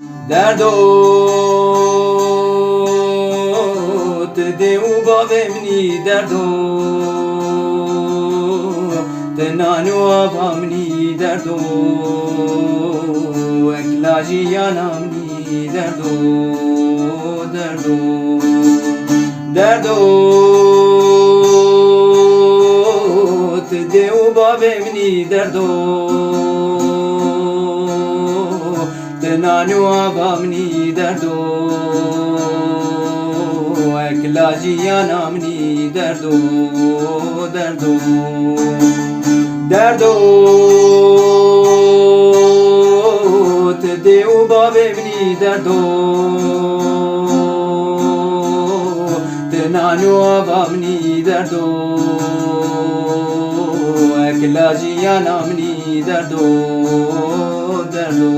Derdo te deu bavemni derdo te nanu avamni derdo eklaji yanamni derdo derdo derdo te deu bavemni derdo nanu avamni derdo eklaji yanamni derdo derdo derdo te deu bavemni derdo te nanu avamni derdo eklaji yanamni derdo derdo